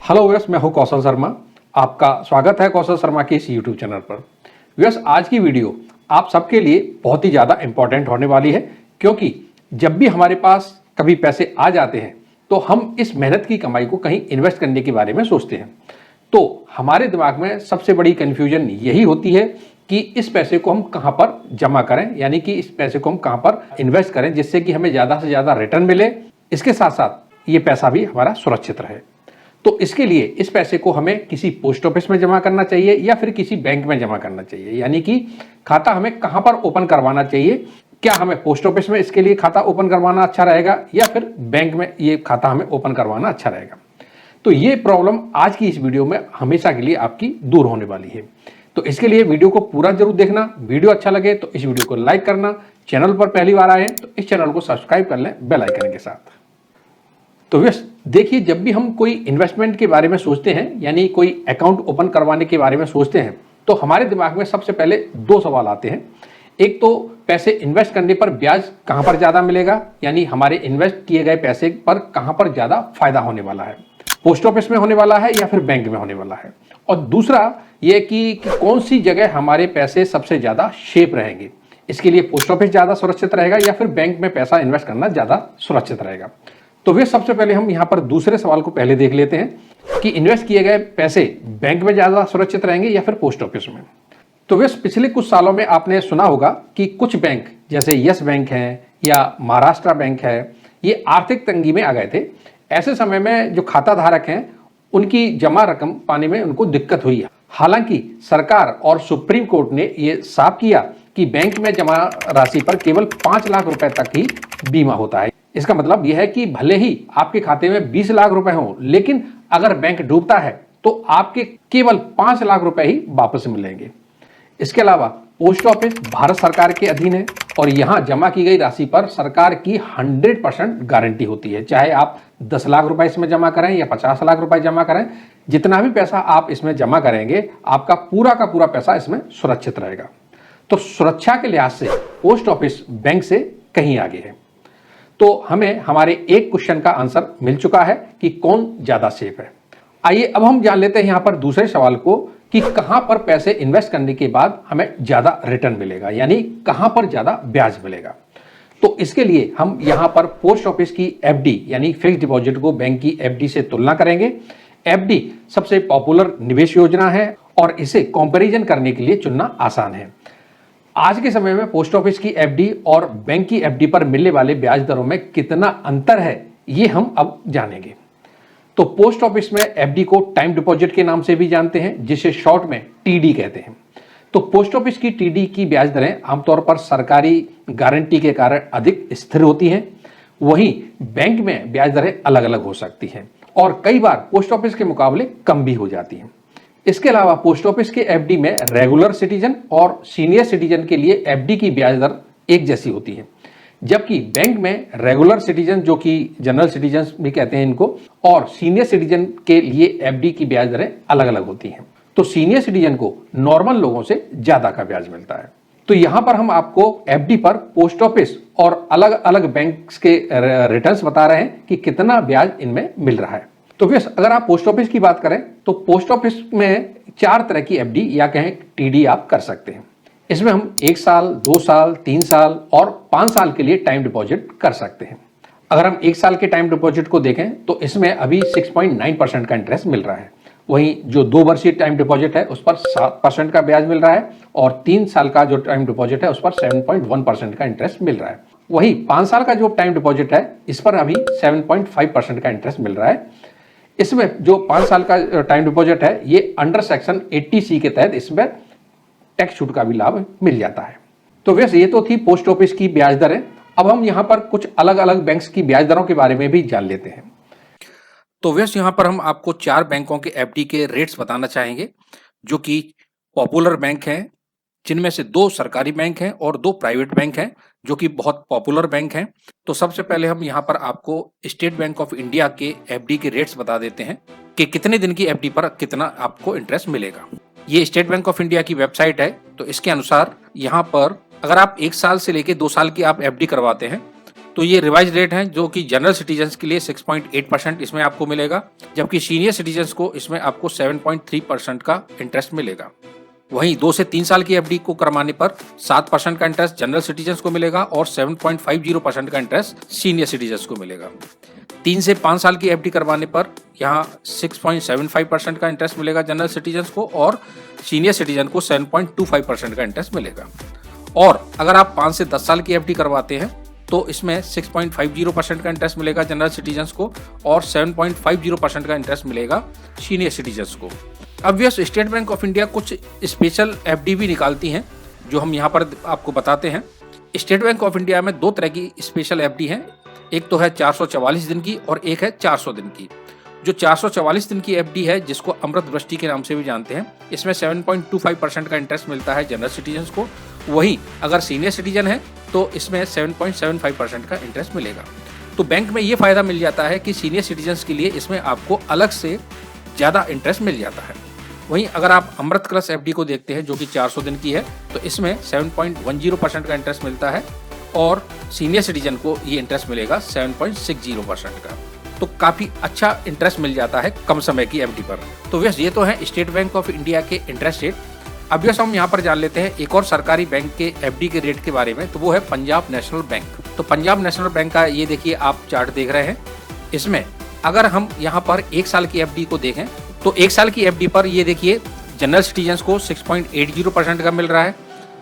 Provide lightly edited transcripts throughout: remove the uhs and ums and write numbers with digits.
Hello viewers, मैं हूं कौशल शर्मा। आपका स्वागत है कौशल शर्मा के इस यूट्यूब चैनल पर। व्यूअर्स, आज की वीडियो आप सबके लिए बहुत ही ज़्यादा इंपॉर्टेंट होने वाली है, क्योंकि जब भी हमारे पास कभी पैसे आ जाते हैं तो हम इस मेहनत की कमाई को कहीं इन्वेस्ट करने के बारे में सोचते हैं। तो हमारे दिमाग में सबसे बड़ी कन्फ्यूजन यही होती है कि इस पैसे को हम कहाँ पर जमा करें, यानी कि इस पैसे को हम कहाँ पर इन्वेस्ट करें जिससे कि हमें ज़्यादा से ज़्यादा रिटर्न मिले, इसके साथ साथ ये पैसा भी हमारा सुरक्षित रहे। तो इसके लिए इस पैसे को हमें किसी पोस्ट ऑफिस में जमा करना चाहिए या फिर किसी बैंक में जमा करना चाहिए, यानी कि खाता हमें कहां पर ओपन करवाना चाहिए। क्या हमें पोस्ट ऑफिस में इसके लिए खाता ओपन करवाना अच्छा रहेगा या फिर बैंक में ये खाता हमें ओपन करवाना अच्छा रहेगा। तो ये प्रॉब्लम आज की इस वीडियो में हमेशा के लिए आपकी दूर होने वाली है। तो इसके लिए वीडियो को पूरा जरूर देखना। वीडियो अच्छा लगे तो इस वीडियो को लाइक करना। चैनल पर पहली बार आए तो इस चैनल को सब्सक्राइब कर लें बेल आइकन के साथ। तो व्यस्त देखिए, जब भी हम कोई इन्वेस्टमेंट के बारे में सोचते हैं, यानी कोई अकाउंट ओपन करवाने के बारे में सोचते हैं, तो हमारे दिमाग में सबसे पहले दो सवाल आते हैं। एक तो पैसे इन्वेस्ट करने पर ब्याज कहां पर ज़्यादा मिलेगा, यानी हमारे इन्वेस्ट किए गए पैसे पर कहां पर ज़्यादा फायदा होने वाला है, पोस्ट ऑफिस में होने वाला है या फिर बैंक में होने वाला है। और दूसरा ये कि कौन सी जगह हमारे पैसे सबसे ज़्यादा सेफ रहेंगे, इसके लिए पोस्ट ऑफिस ज़्यादा सुरक्षित रहेगा या फिर बैंक में पैसा इन्वेस्ट करना ज़्यादा सुरक्षित रहेगा। तो वे सबसे पहले हम यहाँ पर दूसरे सवाल को पहले देख लेते हैं कि इन्वेस्ट किए गए पैसे बैंक में ज़्यादा सुरक्षित रहेंगे या फिर पोस्ट ऑफिस में। तो वे पिछले कुछ सालों में आपने सुना होगा कि कुछ बैंक जैसे यस बैंक है या महाराष्ट्र बैंक है, ये आर्थिक तंगी में आ गए थे। ऐसे समय में जो खाता धारक हैं उनकी जमा रकम पाने में उनको दिक्कत हुई है। हालांकि सरकार और सुप्रीम कोर्ट ने ये साफ किया कि बैंक में जमा राशि पर केवल 5 लाख रुपए तक ही बीमा होता है। इसका मतलब यह है कि भले ही आपके खाते में 20 लाख रुपए हों, लेकिन अगर बैंक डूबता है तो आपके केवल 5 लाख रुपए ही वापस मिलेंगे। इसके अलावा पोस्ट ऑफिस भारत सरकार के अधीन है और यहां जमा की गई राशि पर सरकार की 100% गारंटी होती है। चाहे आप 10 लाख रुपए इसमें जमा करें या 50 लाख रुपए जमा करें, जितना भी पैसा आप इसमें जमा करेंगे आपका पूरा का पूरा पैसा इसमें सुरक्षित रहेगा। तो सुरक्षा के लिहाज से पोस्ट ऑफिस बैंक से कहीं आगे है। तो हमें हमारे एक क्वेश्चन का आंसर मिल चुका है कि कौन ज्यादा सेफ है। आइए अब हम जान लेते हैं यहां पर दूसरे सवाल को कि कहां पर पैसे इन्वेस्ट करने के बाद हमें ज्यादा रिटर्न मिलेगा, यानी कहां पर ज्यादा ब्याज मिलेगा। तो इसके लिए हम यहां पर पोस्ट ऑफिस की एफडी यानी फिक्स्ड डिपॉजिट को बैंक की एफडी से तुलना करेंगे। एफडी सबसे पॉपुलर निवेश योजना है और इसे कंपैरिजन करने के लिए चुनना आसान है। आज के समय में पोस्ट ऑफिस की एफडी और बैंक की एफडी पर मिलने वाले ब्याज दरों में कितना अंतर है ये हम अब जानेंगे। तो पोस्ट ऑफिस में एफडी को टाइम डिपॉजिट के नाम से भी जानते हैं, जिसे शॉर्ट में टीडी कहते हैं। तो पोस्ट ऑफिस की टीडी की ब्याज दरें आमतौर पर सरकारी गारंटी के कारण अधिक स्थिर होती हैं। वहीं बैंक में ब्याज दरें अलग अलग हो सकती हैं और कई बार पोस्ट ऑफिस के मुकाबले कम भी हो जाती हैं। इसके अलावा पोस्ट ऑफिस के एफडी में रेगुलर सिटीजन और सीनियर सिटीजन के लिए एफडी की ब्याज दर एक जैसी होती है, जबकि बैंक में रेगुलर सिटीजन, जो कि जनरल सिटीजन भी कहते हैं इनको, और सीनियर सिटीजन के लिए एफडी की ब्याज दरें अलग अलग होती हैं। तो सीनियर सिटीजन को नॉर्मल लोगों से ज्यादा का ब्याज मिलता है। तो यहां पर हम आपको एफडी पर पोस्ट ऑफिस और अलग अलग बैंक के रिटर्न्स बता रहे हैं कि कितना ब्याज इनमें मिल रहा है। तो फिर अगर आप पोस्ट ऑफिस की बात करें तो पोस्ट ऑफिस में 4 तरह की एफडी या कहें टीडी आप कर सकते हैं। इसमें हम 1 साल, 2 साल, 3 साल और 5 साल के लिए टाइम डिपॉजिट कर सकते हैं। अगर हम 1 साल के टाइम डिपॉजिट को देखें तो इसमें अभी 6.9% का इंटरेस्ट मिल रहा है। वहीं जो 2 वर्षीय टाइम डिपॉजिट है उस पर 7% का ब्याज मिल रहा है और 3 साल का जो टाइम डिपॉजिट है उस पर 7.1% का इंटरेस्ट मिल रहा है। वहीं 5 साल का जो टाइम डिपॉजिट है इस पर अभी 7.5% का इंटरेस्ट मिल रहा है। इसमें जो 5 साल का टाइम डिपॉजिट है ये अंडर सेक्शन 80C के तहत इसमें टैक्स छूट का भी लाभ मिल जाता है। तो वैसे ये तो थी पोस्ट ऑफिस की ब्याज दरें। अब हम यहाँ पर कुछ अलग अलग बैंक्स की ब्याज दरों के बारे में भी जान लेते हैं। तो वैसे यहाँ पर हम आपको 4 बैंकों के एफडी के रेट्स बताना चाहेंगे, जो कि पॉपुलर बैंक हैं, जिनमें से 2 सरकारी बैंक हैं और 2 प्राइवेट बैंक हैं जो कि बहुत पॉपुलर बैंक हैं। तो सबसे पहले हम यहाँ पर आपको स्टेट बैंक ऑफ इंडिया के एफडी के रेट्स बता देते हैं कि कितने दिन की एफडी पर कितना आपको इंटरेस्ट मिलेगा। ये स्टेट बैंक ऑफ इंडिया की वेबसाइट है। तो इसके अनुसार यहाँ पर अगर आप 1 साल से लेके 2 साल की आप एफडी करवाते हैं तो ये रिवाइज रेट है जो कि जनरल सिटीजन्स के लिए 6.8% इसमें आपको मिलेगा, जबकि सीनियर सिटीजन्स को इसमें आपको 7.3% का इंटरेस्ट मिलेगा। वहीं 2 से 3 साल की एफडी को करवाने पर 7% का इंटरेस्ट जनरल सिटीजन्स को मिलेगा और 7.50% का इंटरेस्ट सीनियर सिटीजन्स को मिलेगा। 3 से 5 साल की एफडी करवाने पर यहाँ 6.75% का इंटरेस्ट मिलेगा जनरल सिटीजन्स को और सीनियर सिटीजन को 7.25% का इंटरेस्ट मिलेगा। और अगर आप 5 से 10 साल की एफडी करवाते हैं तो इसमें 6.50% का इंटरेस्ट मिलेगा जनरल सिटीजन्स को और 7.50% का इंटरेस्ट मिलेगा सीनियर सिटीजन्स को। अब व्यस स्टेट बैंक ऑफ इंडिया कुछ स्पेशल एफडी भी निकालती हैं जो हम यहाँ पर आपको बताते हैं। स्टेट बैंक ऑफ इंडिया में 2 तरह की स्पेशल एफडी हैं, एक तो है 444 दिन की और एक है 400 दिन की। जो 444 दिन की एफडी है, जिसको अमृत वृष्टि के नाम से भी जानते हैं, इसमें 7.25% का इंटरेस्ट मिलता है जनरल सिटीजन्स को। वहीं अगर सीनियर सिटीजन है तो इसमें 7.75% का इंटरेस्ट मिलेगा। तो बैंक में ये फायदा मिल जाता है कि सीनियर सिटीजन्स के लिए इसमें आपको अलग से ज़्यादा इंटरेस्ट मिल जाता है। वहीं अगर आप अमृत कलश एफडी को देखते हैं जो कि 400 दिन की है, तो इसमें 7.10% का इंटरेस्ट मिलता है और सीनियर सिटीजन को ये इंटरेस्ट मिलेगा 7.60% का। तो काफ़ी अच्छा इंटरेस्ट मिल जाता है कम समय की एफडी पर। तो वैसे ये तो है स्टेट बैंक ऑफ इंडिया के इंटरेस्ट रेट। अब वैसे हम यहाँ पर जान लेते हैं एक और सरकारी बैंक के एफडी के रेट के बारे में, तो वो है पंजाब नेशनल बैंक। तो पंजाब नेशनल बैंक का ये देखिए आप चार्ट देख रहे हैं। इसमें अगर हम यहाँ पर 1 साल की एफडी को देखें तो 1 साल की एफडी पर ये देखिए जनरल सिटीजन्स को 6.80% का मिल रहा है,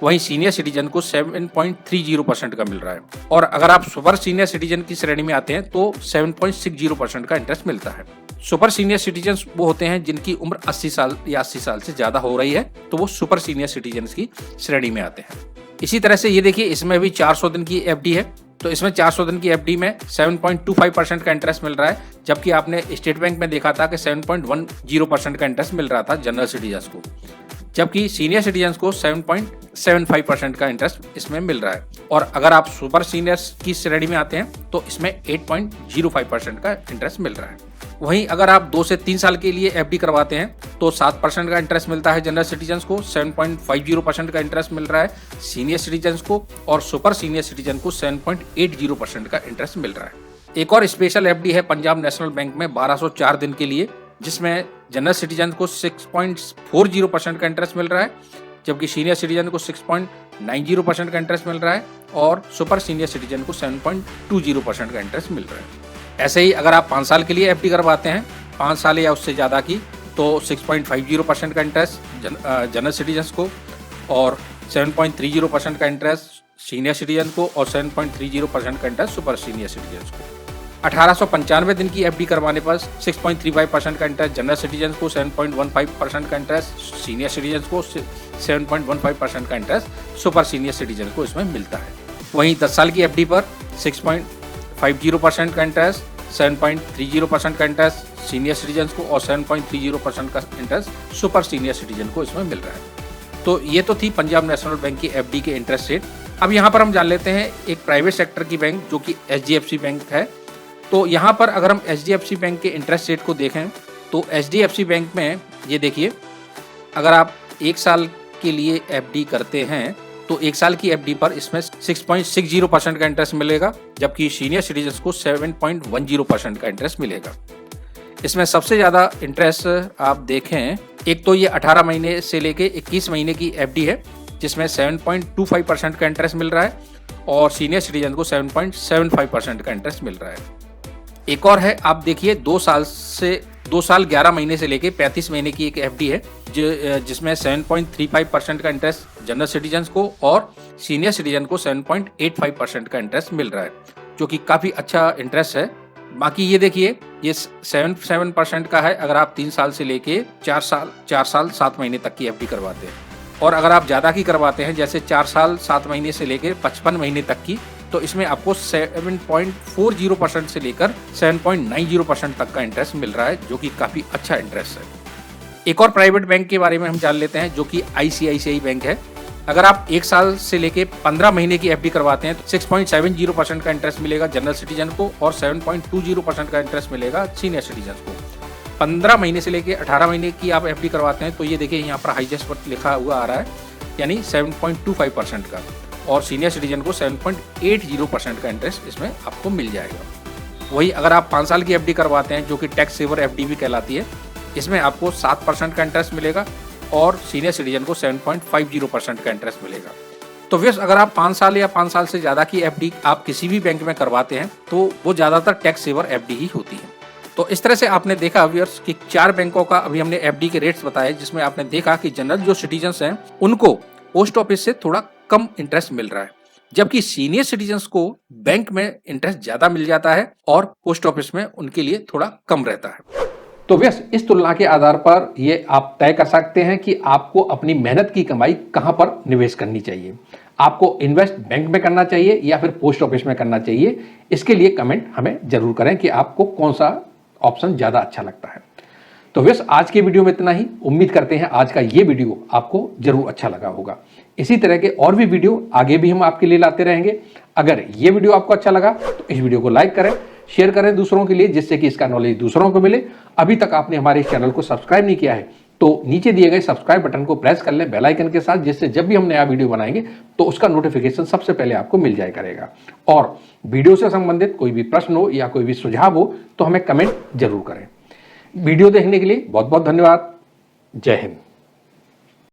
वहीं सीनियर सिटीजन को 7.30% का मिल रहा है। और अगर आप सुपर सीनियर सिटीजन की श्रेणी में आते हैं तो 7.60% का इंटरेस्ट मिलता है। सुपर सीनियर सिटीजन वो होते हैं जिनकी उम्र 80 साल या 80 साल से ज्यादा हो रही है, तो वो सुपर सीनियर सिटीजन की श्रेणी में आते हैं। इसी तरह से ये देखिए इसमें भी 400 दिन की एफडी है, तो इसमें 400 दिन की एफडी में 7.25% का इंटरेस्ट मिल रहा है, जबकि आपने स्टेट बैंक में देखा था कि 7.10% का इंटरेस्ट मिल रहा था जनरल सिटीजन्स को, जबकि सीनियर सिटीजन्स को 7.75% का इंटरेस्ट इसमें मिल रहा है। और अगर आप सुपर सीनियर्स की श्रेणी में आते हैं तो इसमें 8.05% का इंटरेस्ट मिल रहा है। वहीं अगर आप 2 से 3 साल के लिए एफडी करवाते हैं तो 7% का इंटरेस्ट मिलता है जनरल सिटीजन्स को, 7.50% का इंटरेस्ट मिल रहा है सीनियर सिटीजन्स को और सुपर सीनियर सिटीजन को 7.80% का इंटरेस्ट मिल रहा है। एक और स्पेशल एफडी है पंजाब नेशनल बैंक में 1204 दिन के लिए, जिसमें जनरल सिटीजन को 6.40% का इंटरेस्ट मिल रहा है, जबकि सीनियर सिटीजन को 6.90% का इंटरेस्ट मिल रहा है और सुपर सीनियर सिटीजन को 7.20% का इंटरेस्ट मिल रहा है। ऐसे ही अगर आप 5 साल के लिए एफडी करवाते हैं, 5 साल या उससे ज़्यादा की, तो 6.50% का इंटरेस्ट जनरल सिटीजन्स को और 7.30% का इंटरेस्ट सीनियर सिटीजन को और 7.30% का इंटरेस्ट सुपर सीनियर सिटीजन्स को। 1895 दिन की एफडी करवाने पर 6.35% का इंटरेस्ट जनरल सिटीजन को, 7.15% का इंटरेस्ट सीनियर सिटीजन को, 7.15% का इंटरेस्ट सुपर सीनियर सिटीजन को इसमें मिलता है। वहीं 10 साल की एफडी पर 6.50% का इंटरेस्ट, 7.30% का इंटरेस्ट सीनियर सिटीजन को और 7.30% का इंटरेस्ट सुपर सीनियर सिटीजन को इसमें मिल रहा है। तो ये तो थी पंजाब नेशनल बैंक की एफडी के इंटरेस्ट रेट। अब यहाँ पर हम जान लेते हैं एक प्राइवेट सेक्टर की बैंक जो कि HDFC बैंक है। तो यहाँ पर अगर हम HDFC बैंक के इंटरेस्ट रेट को देखें तो HDFC बैंक में ये देखिए, अगर आप 1 साल के लिए एफडी करते हैं तो 1 साल की एफडी पर इसमें 6.60% का इंटरेस्ट मिलेगा, जबकि सीनियर सिटीजन्स को 7.10% का इंटरेस्ट मिलेगा। इसमें सबसे ज़्यादा इंटरेस्ट आप देखें, एक तो ये 18 महीने से लेके 21 महीने की एफडी है जिसमें 7.25% का इंटरेस्ट मिल रहा है और सीनियर सिटीजन को 7.75% का इंटरेस्ट मिल रहा है। एक और है, आप देखिए 2 साल 11 महीने से लेके 35 महीने की एक एफडी है जिसमें 7.35% का इंटरेस्ट जनरल सिटीजन्स को और सीनियर सिटीजन को 7.85% का इंटरेस्ट मिल रहा है, जो कि काफ़ी अच्छा इंटरेस्ट है। बाकी ये देखिए ये 7% का है अगर आप 3 साल से लेके 4 साल 7 महीने तक की एफडी करवाते हैं, और अगर आप ज़्यादा की करवाते हैं जैसे 4 साल 7 महीने से लेकर 55 महीने तक की, तो इसमें आपको 7.40% से लेकर 7.90% तक का इंटरेस्ट मिल रहा है, जो कि काफ़ी अच्छा इंटरेस्ट है। एक और प्राइवेट बैंक के बारे में हम जान लेते हैं जो कि ICICI बैंक है। अगर आप 1 साल से लेके 15 महीने की एफडी करवाते हैं तो 6.70% का इंटरेस्ट मिलेगा जनरल सिटीजन को और 7.20% का इंटरेस्ट मिलेगा सीनियर सिटीजन को। 15 महीने से लेके 18 महीने की आप एफडी करवाते हैं तो ये देखिए यहाँ पर हाईएस्ट पर लिखा हुआ आ रहा है, यानी 7.25% का, और सीनियर सिटीजन को 7.80% का इंटरेस्ट इसमें आपको मिल जाएगा। वही अगर आप 5 साल की एफडी करवाते हैं जो कि टैक्स सेवर एफडी भी कहलाती है, इसमें आपको 7% का इंटरेस्ट मिलेगा और सीनियर सिटीजन को 7.50% का इंटरेस्ट मिलेगा। तो व्यूअर्स, अगर आप 5 साल या 5 साल से ज़्यादा की एफडी आप किसी भी बैंक में करवाते हैं तो वो ज़्यादातर टैक्स सेवर एफडी ही होती है। तो इस तरह से आपने देखा व्यूअर्स कि 4 बैंकों का अभी हमने एफडी के रेट्स बताए, जिसमें आपने देखा कि जनरल जो सिटीजन्स हैं उनको पोस्ट ऑफिस से थोड़ा कम इंटरेस्ट मिल रहा है, जबकि सीनियर सिटीजन्स को बैंक में इंटरेस्ट ज्यादा मिल जाता है और पोस्ट ऑफिस में उनके लिए थोड़ा कम रहता है। तो व्यस इस तुलना के आधार पर ये आप तय कर सकते हैं कि आपको अपनी मेहनत की कमाई कहां पर निवेश करनी चाहिए। आपको इन्वेस्ट बैंक में करना चाहिए या फिर पोस्ट ऑफिस में करना चाहिए। इसके लिए कमेंट हमें जरूर करें कि आपको कौन सा ऑप्शन ज्यादा अच्छा लगता है। तो व्यस आज के वीडियो में इतना ही। उम्मीद करते हैं आज का ये वीडियो आपको जरूर अच्छा लगा होगा। इसी तरह के और भी वीडियो आगे भी हम आपके लिए लाते रहेंगे। अगर ये वीडियो आपको अच्छा लगा तो इस वीडियो को लाइक करें, शेयर करें दूसरों के लिए, जिससे कि इसका नॉलेज दूसरों को मिले। अभी तक आपने हमारे इस चैनल को सब्सक्राइब नहीं किया है तो नीचे दिए गए सब्सक्राइब बटन को प्रेस कर लें बेल आइकन के साथ, जिससे जब भी हम नया वीडियो बनाएंगे तो उसका नोटिफिकेशन सबसे पहले आपको मिल जाया करेगा। और वीडियो से संबंधित कोई भी प्रश्न हो या कोई भी सुझाव हो तो हमें कमेंट जरूर करें। वीडियो देखने के लिए बहुत बहुत धन्यवाद। जय हिंद।